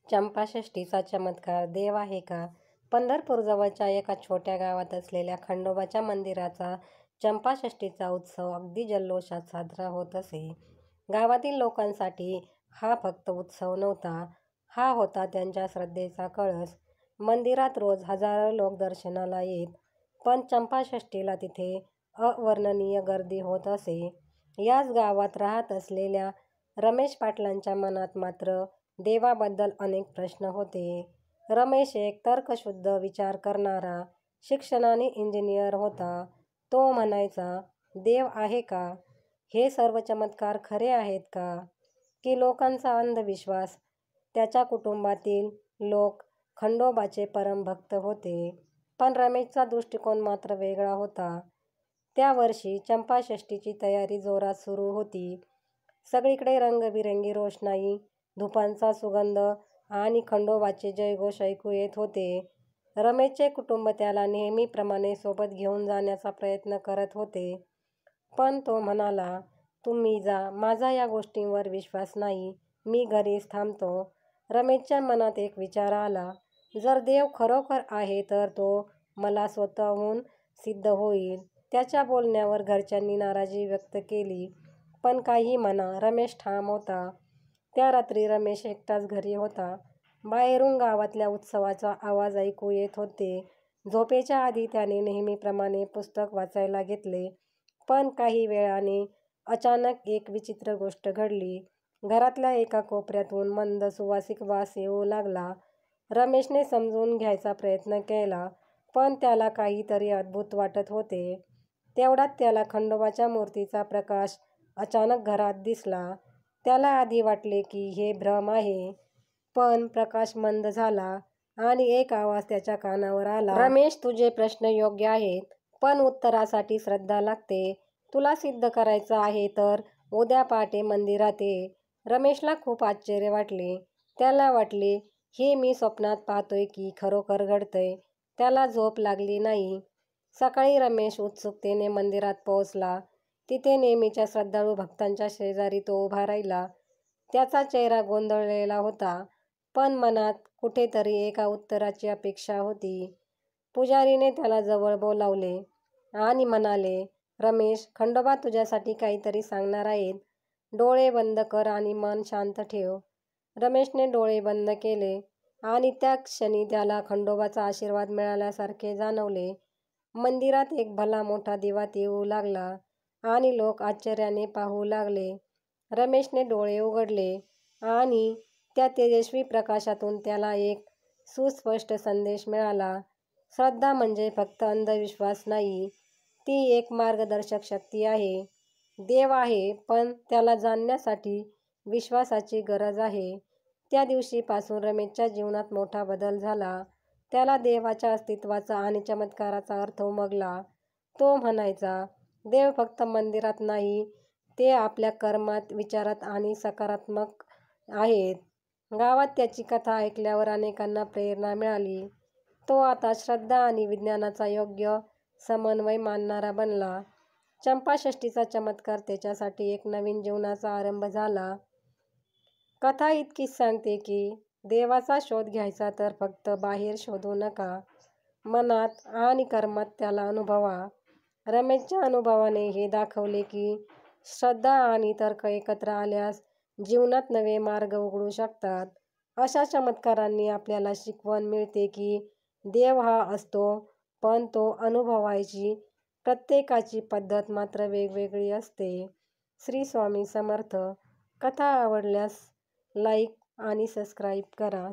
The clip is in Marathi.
चंपाषष्ठीचा चमत्कार देव आहे का? पंढरपूरजवळच्या एका छोट्या गावात असलेल्या खंडोबाच्या मंदिराचा चंपाषष्ठीचा उत्सव अगदी जल्लोषात साजरा होत असे. गावातील लोकांसाठी हा फक्त उत्सव नव्हता, हा होता त्यांच्या श्रद्धेचा कळस. मंदिरात रोज हजारो लोक दर्शनाला येत, पण चंपाषष्ठीला तिथे अवर्णनीय गर्दी होत असे. याच गावात राहत असलेल्या रमेश पाटलांच्या मनात मात्र देवाबद्दल अनेक प्रश्न होते. रमेश एक तर्कशुद्ध विचार करणारा, शिक्षणाने इंजिनियर होता. तो म्हणायचा, देव आहे का? हे सर्व चमत्कार खरे आहेत का? की लोकांचा अंधविश्वास? त्याच्या कुटुंबातील लोक खंडोबाचे परमभक्त होते, पण रमेशचा दृष्टिकोन मात्र वेगळा होता. त्या वर्षी चंपाषष्ठीची तयारी जोरात सुरू होती. सगळीकडे रंगबिरंगी रोषणाई, धुपांचा सुगंध आणि खंडोबाचे जयघोष ऐकू येत होते. रमेशचे कुटुंब त्याला नेहमीप्रमाणे सोबत घेऊन जाण्याचा प्रयत्न करत होते, पण तो म्हणाला, तुम्ही जा, माझा या गोष्टींवर विश्वास नाही, मी घरीच थांबतो. रमेशच्या मनात एक विचार आला, जर देव खरोखर आहे तर तो मला स्वतःहून सिद्ध होईल. त्याच्या बोलण्यावर घरच्यांनी नाराजी व्यक्त केली, पण काही म्हणा, रमेश ठाम होता. त्या रात्री रमेश एकटाच घरी होता. बाहेरून गावातल्या उत्सवाचा आवाज ऐकू येत होते. झोपेच्या आधी त्याने नेहमीप्रमाणे पुस्तक वाचायला घेतले, पण काही वेळाने अचानक एक विचित्र गोष्ट घडली. घरातल्या एका कोपऱ्यातून मंद सुवासिक वास येऊ लागला. रमेशने समजून घ्यायचा प्रयत्न केला, पण त्याला काहीतरी अद्भुत वाटत होते. तेवढ्यात त्याला खंडोबाच्या मूर्तीचा प्रकाश अचानक घरात दिसला. त्याला आधी वाटले की हे भ्रम आहे, पण प्रकाश मंद झाला आणि एक आवाज त्याच्या कानावर आला, रमेश, तुझे प्रश्न योग्य आहेत, पण उत्तरासाठी श्रद्धा लागते. तुला सिद्ध करायचं आहे तर उद्या पहाटे मंदिरात ये. रमेशला खूप आश्चर्य वाटले. त्याला वाटले, हे मी स्वप्नात पाहतोय की खरोखर घडतंय? त्याला झोप लागली नाही. सकाळी रमेश उत्सुकतेने मंदिरात पोहोचला. तिथे नेहमीच्या श्रद्धाळू भक्तांच्या शेजारी तो उभा राहिला. त्याचा चेहरा गोंधळलेला होता, पण मनात कुठेतरी एका उत्तराची अपेक्षा होती. पुजारीने त्याला जवळ बोलावले आणि म्हणाले, रमेश, खंडोबा तुझ्यासाठी काहीतरी सांगणार आहेत. डोळे बंद कर आणि मन शांत ठेव. रमेशने डोळे बंद केले आणि त्या क्षणी त्याला खंडोबाचा आशीर्वाद मिळाल्यासारखे जाणवले. मंदिरात एक भला मोठा दिवा येऊ लागला आणि लोक आश्चर्याने पाहू लागले. रमेशने डोळे उघडले आणि त्या तेजस्वी प्रकाशातून त्याला एक सुस्पष्ट संदेश मिळाला. श्रद्धा म्हणजे फक्त अंधविश्वास नाही, ती एक मार्गदर्शक शक्ती आहे. देव आहे, पण त्याला जाणण्यासाठी विश्वासाची गरज आहे. त्या दिवशीपासून रमेशच्या जीवनात मोठा बदल झाला. त्याला देवाच्या अस्तित्वाचा आणि चमत्काराचा अर्थ उमगला. तो म्हणायचा, देव फक्त मंदिरात नाही, ते आपल्या कर्मात, विचारात आणि सकारात्मक आहेत. गावात त्याची कथा ऐकल्यावर अनेकांना प्रेरणा मिळाली. तो आता श्रद्धा आणि विज्ञानाचा योग्य समन्वय मानणारा बनला. चंपाषष्ठीचा चमत्कार त्याच्यासाठी एक नवीन जीवनाचा आरंभ झाला. कथा इतकीच सांगते की देवाचा शोध घ्यायचा तर फक्त बाहेर शोधू नका, मनात आणि कर्मात त्याला अनुभवा. रमेशच्या अनुभवाने हे दाखवले की श्रद्धा आणि तर्क एकत्र आल्यास जीवनात नवे मार्ग उघडू शकतात. अशा चमत्कारांनी आपल्याला शिकवण मिळते की देव हा असतो, पण तो अनुभवायची प्रत्येकाची पद्धत मात्र वेगवेगळी असते. श्री स्वामी समर्थ. कथा आवडल्यास लाईक आणि सबस्क्राईब करा.